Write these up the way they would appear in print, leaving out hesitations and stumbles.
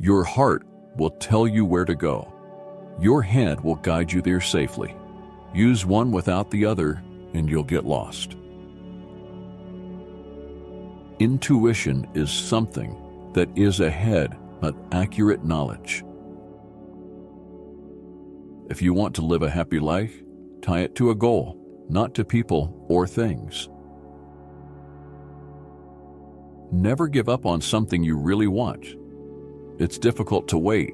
Your heart will tell you where to go. Your head will guide you there safely. Use one without the other, and you'll get lost. Intuition is something that is ahead of accurate knowledge. If you want to live a happy life, tie it to a goal, not to people or things. Never give up on something you really want. It's difficult to wait,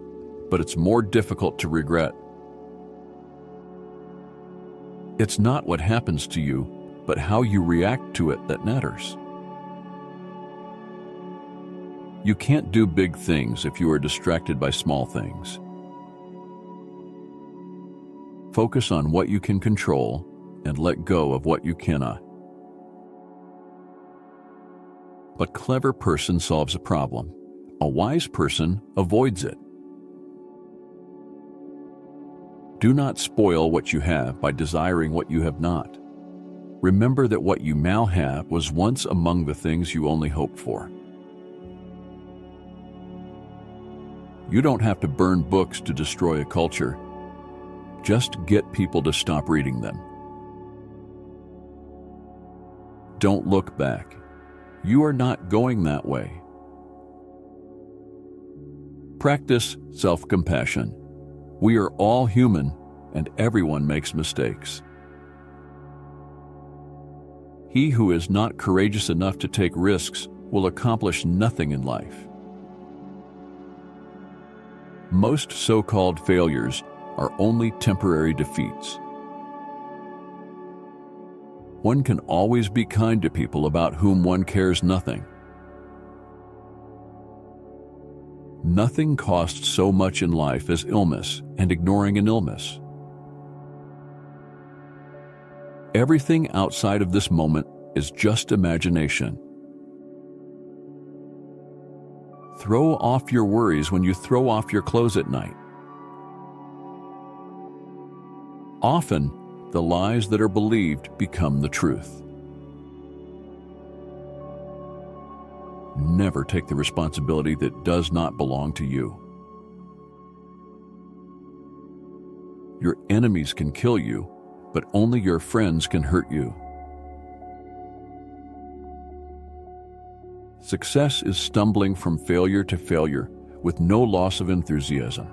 but it's more difficult to regret. It's not what happens to you, but how you react to it that matters. You can't do big things if you are distracted by small things. Focus on what you can control and let go of what you cannot. A clever person solves a problem. A wise person avoids it. Do not spoil what you have by desiring what you have not. Remember that what you now have was once among the things you only hoped for. You don't have to burn books to destroy a culture. Just get people to stop reading them. Don't look back. You are not going that way. Practice self-compassion. We are all human, and everyone makes mistakes. He who is not courageous enough to take risks will accomplish nothing in life. Most so-called failures are only temporary defeats. One can always be kind to people about whom one cares nothing. Nothing costs so much in life as illness and ignoring an illness. Everything outside of this moment is just imagination. Throw off your worries when you throw off your clothes at night. Often, the lies that are believed become the truth. Never take the responsibility that does not belong to you. Your enemies can kill you, but only your friends can hurt you. Success is stumbling from failure to failure with no loss of enthusiasm.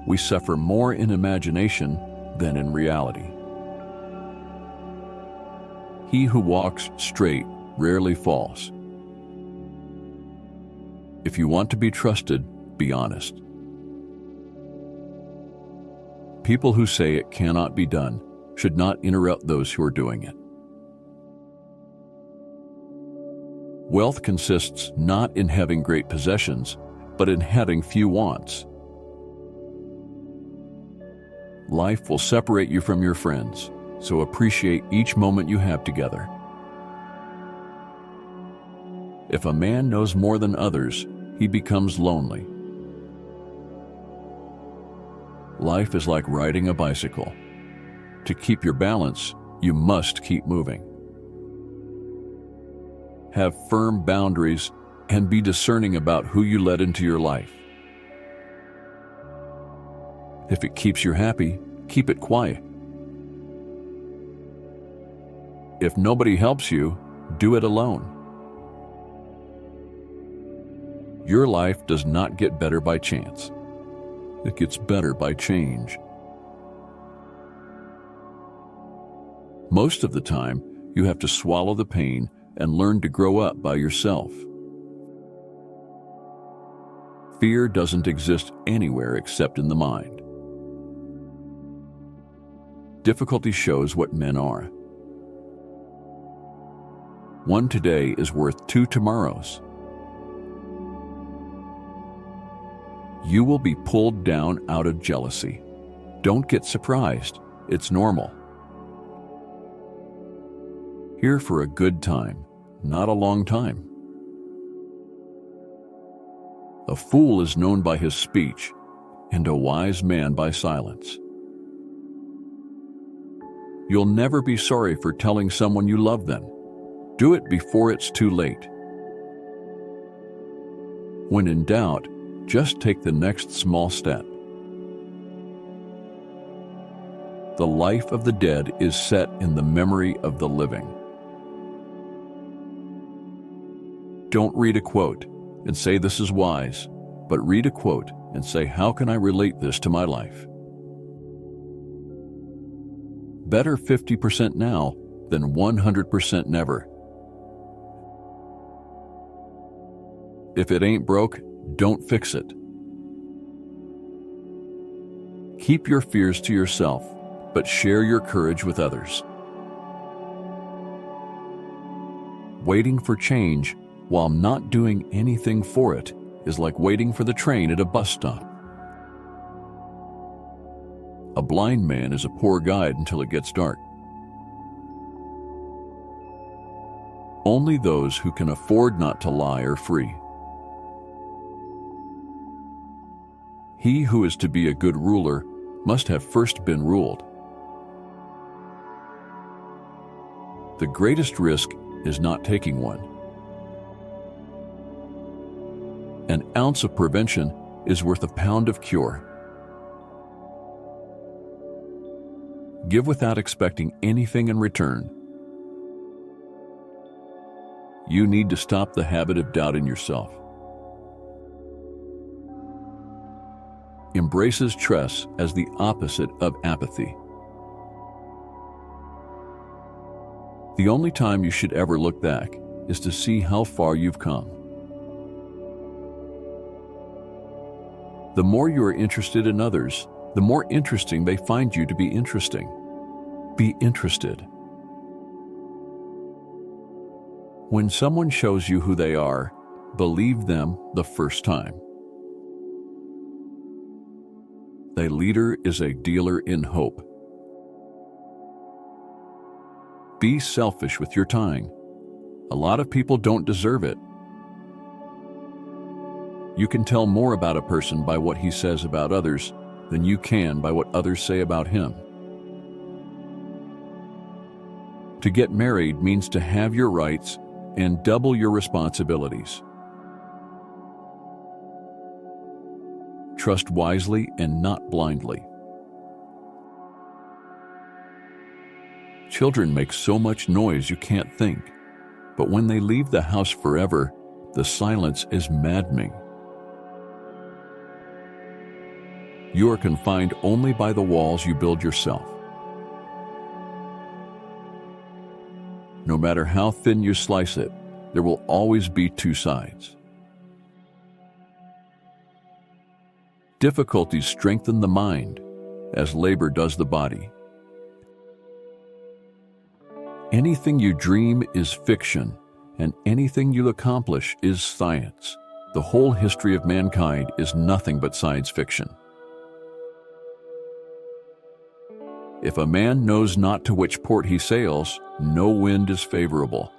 We suffer more in imagination than in reality. He who walks straight rarely falls. If you want to be trusted, be honest. People who say it cannot be done should not interrupt those who are doing it. Wealth consists not in having great possessions, but in having few wants. Life will separate you from your friends, so appreciate each moment you have together. If a man knows more than others, he becomes lonely. Life is like riding a bicycle. To keep your balance, you must keep moving. Have firm boundaries and be discerning about who you let into your life. If it keeps you happy, keep it quiet. If nobody helps you, do it alone. Your life does not get better by chance. It gets better by change. Most of the time, you have to swallow the pain and learn to grow up by yourself. Fear doesn't exist anywhere except in the mind. Difficulty shows what men are. One today is worth 2 tomorrows. You will be pulled down out of jealousy. Don't get surprised. It's normal. Here for a good time, not a long time. A fool is known by his speech, and a wise man by silence. You'll never be sorry for telling someone you love them. Do it before it's too late. When in doubt, just take the next small step. The life of the dead is set in the memory of the living. Don't read a quote and say this is wise, but read a quote and say, how can I relate this to my life? Better 50% now than 100% never. If it ain't broke, don't fix it. Keep your fears to yourself, but share your courage with others. Waiting for change while not doing anything for it is like waiting for the train at a bus stop. A blind man is a poor guide until it gets dark. Only those who can afford not to lie are free. He who is to be a good ruler must have first been ruled. The greatest risk is not taking one. An ounce of prevention is worth a pound of cure. Give without expecting anything in return. You need to stop the habit of doubting yourself. Embraces trust as the opposite of apathy. The only time you should ever look back is to see how far you've come. The more you are interested in others, the more interesting they find you to be interesting. Be interested. When someone shows you who they are, believe them the first time. A leader is a dealer in hope. Be selfish with your time. A lot of people don't deserve it. You can tell more about a person by what he says about others than you can by what others say about him. To get married means to have your rights and double your responsibilities. Trust wisely and not blindly. Children make so much noise you can't think, but when they leave the house forever, the silence is maddening. You are confined only by the walls you build yourself. No matter how thin you slice it, there will always be two sides. Difficulties strengthen the mind, as labor does the body. Anything you dream is fiction, and anything you accomplish is science. The whole history of mankind is nothing but science fiction. If a man knows not to which port he sails, no wind is favorable.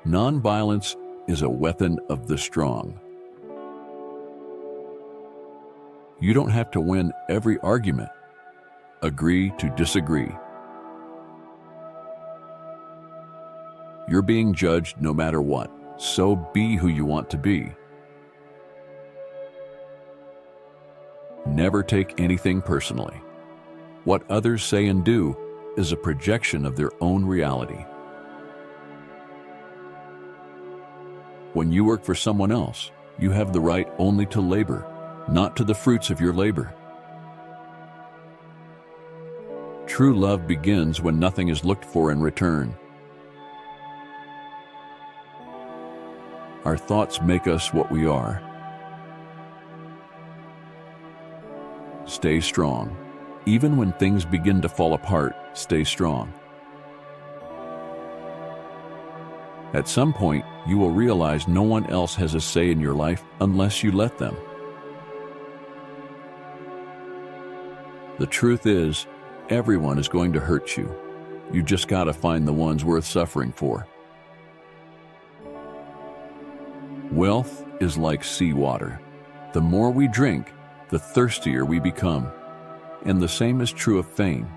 Nonviolence is a weapon of the strong. You don't have to win every argument. Agree to disagree. You're being judged no matter what, so be who you want to be. Never take anything personally. What others say and do is a projection of their own reality. When you work for someone else, you have the right only to labor, not to the fruits of your labor. True love begins when nothing is looked for in return. Our thoughts make us what we are. Stay strong. Even when things begin to fall apart, stay strong. At some point, you will realize no one else has a say in your life unless you let them. The truth is, everyone is going to hurt you. You just gotta find the ones worth suffering for. Wealth is like seawater. The more we drink, the thirstier we become. And the same is true of fame.